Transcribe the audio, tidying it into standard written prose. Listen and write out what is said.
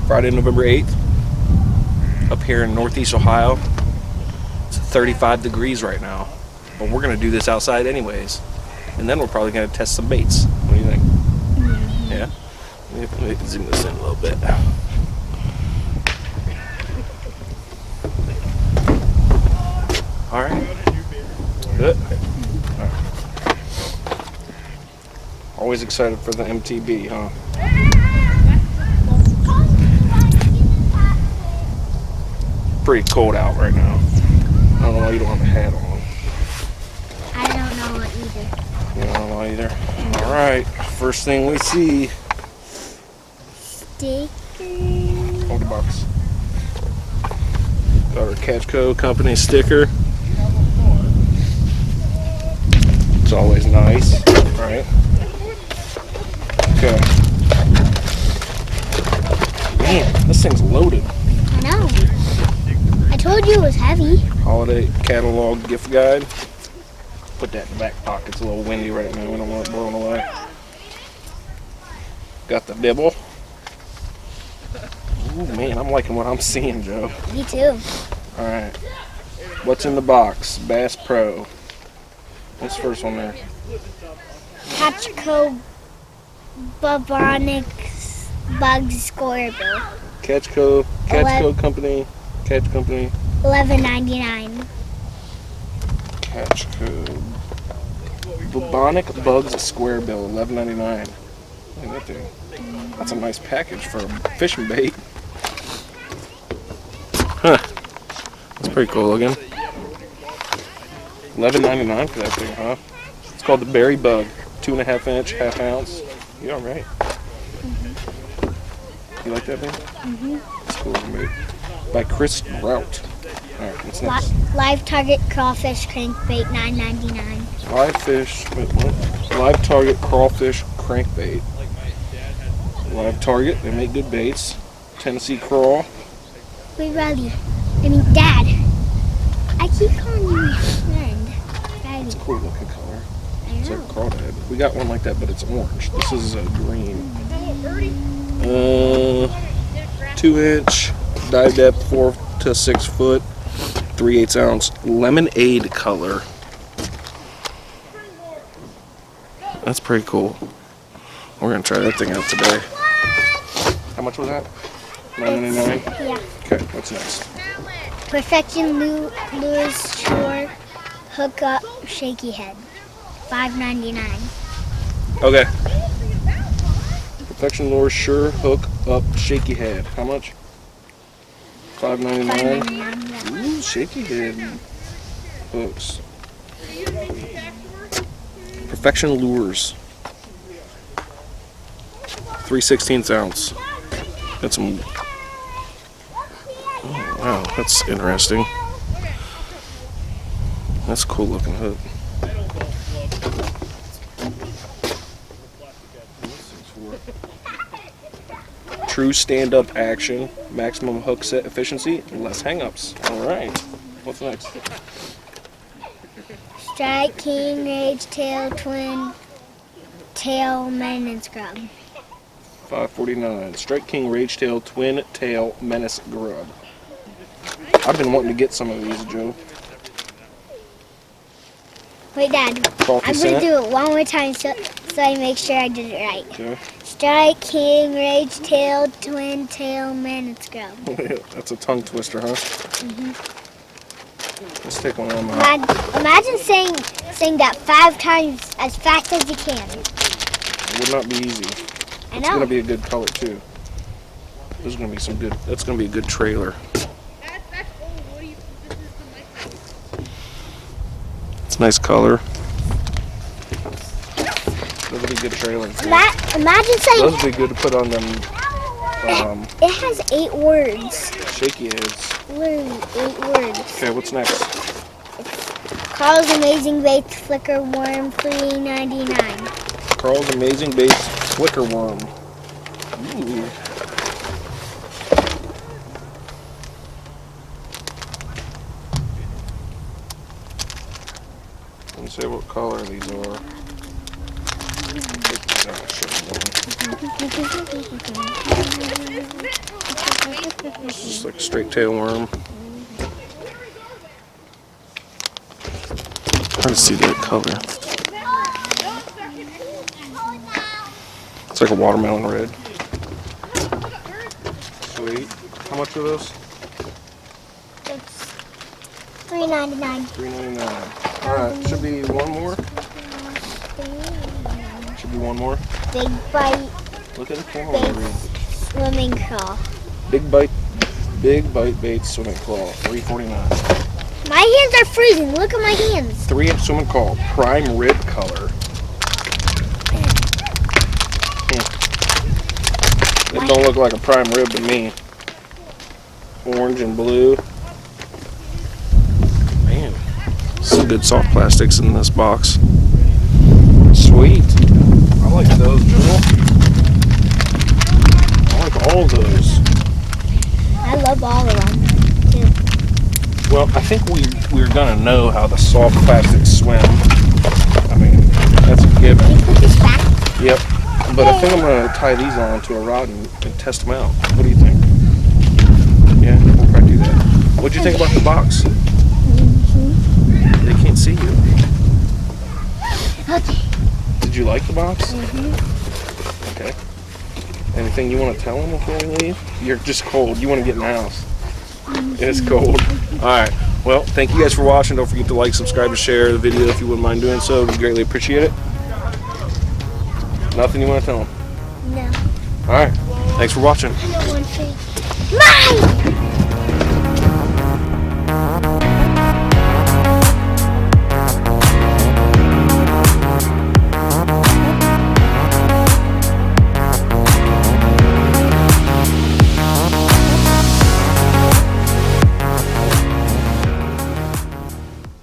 Friday, November 8th, up here in Northeast Ohio. It's 35 degrees right now, but we're going to do this outside anyways. And then we're probably going to test some baits. What do you think? Mm-hmm. Yeah? Let me zoom this in a little bit. All right. Good. All right. Always excited for the MTB, huh? Pretty cold out right now. I don't know why you don't have a hat on. I don't know either. You don't know either? All right. First thing we see. Sticker. Hold the box. Got our Catchco company sticker. It's always nice. All right. Okay. Man, this thing's loaded. I know. I told you it was heavy. Holiday catalog gift guide. Put that in the back pocket. It's a little windy right now. We don't want it blowing away. Got the bibble. Ooh, man, I'm liking what I'm seeing, Joe. Me too. All right. What's in the box? Bass Pro. What's the first one there? Catchco Bubonics Bug Score Bill. Catchco company. Catch company. $11.99. Catchco. Bubonic Bugs Square Bill, $11.99. Look at that thing. That's a nice package for a fishing bait. Huh. That's pretty cool looking. $11.99 for that thing, huh? It's called the Berry Bug. 2.5 inch, half ounce. You alright? Mm-hmm. You like that thing? Mm-hmm. It's cool looking bait. By Chris Rout. Alright, what's next? Live Target Crawfish Crankbait, $9.99. Live Target Crawfish Crankbait. Live Target, they make good baits. Tennessee Crawl. Wait, Riley. Dad. I keep calling you my friend. Riley. It's a cool looking color. I It's like know. a crawdad. We got one like that, but it's orange. This is a green. 2 inch, dive depth 4 to 6 foot, 3/8 ounce lemonade color. That's pretty cool. We're gonna try that thing out today. How much was that? $9.99? Yeah. Okay, what's next? Perfection Lures Shore Hook Up Shaky Head, $5.99. Okay. Perfection Lure Sure Hook Up Shaky Head. How much? $5.99. $5.99. Ooh, shaky head hooks. Perfection Lures. 3/16 ounce. Got some. Oh, wow, that's interesting. That's a cool looking hook. True stand-up action, maximum hook set efficiency, less hang-ups. All right. What's next? Strike King Rage Tail Twin Tail Menace Grub. $5.49. Strike King Rage Tail Twin Tail Menace Grub. I've been wanting to get some of these, Joe. Wait, Dad. I'm going to do it one more time so I make sure I did it right. Okay. Strike King Rage Tail Twin Tail Menace Grub. That's a tongue twister, huh? Mm-hmm. Let's take one on. Imagine saying that 5 times as fast as you can. It would not be easy. I It's know. gonna be a good color too. There's gonna be some good. That's gonna be a good trailer. It's a nice color. Those would be good trailers. Imagine saying Those would be good to put on them. it has 8 words. Shaky heads. Literally 8 words. Okay, what's next? Carl's Amazing Baits Flicker Worm, $3.99. Carl's Amazing Baits Flicker Worm. Ooh. Let me see what color these are. It's just like a straight tail worm. Trying to see the color. It's like a watermelon red. Sweet. How much are those? It's $3.99. $3.99. Alright, should be one more. Should be one more. Big bite, Look at the camera. big swimming claw. Big bite bait swimming claw. $3.49. My hands are freezing. Look at my hands. 3-inch swimming claw. Prime rib color. It don't look like a prime rib to me. Orange and blue. Man, some good soft plastics in this box. Sweet. I like those, Joel. I like all those. I love all of them, too. Well, I think we're gonna know how the soft plastics swim. I mean, that's a given. Can you put this back? Yep. But I think I'm gonna tie these on to a rod and test them out. What do you think? Yeah, we'll probably do that. What'd you think about the box? They can't see you. Okay. Did you like the box? Okay. Anything you want to tell them before we leave? You're just cold. You want to get in the house. And it's cold. Alright. Well, thank you guys for watching. Don't forget to like, subscribe, and share the video if you wouldn't mind doing so. We greatly appreciate it. Nothing you want to tell them? No. Alright. Thanks for watching. I don't want to. Mine!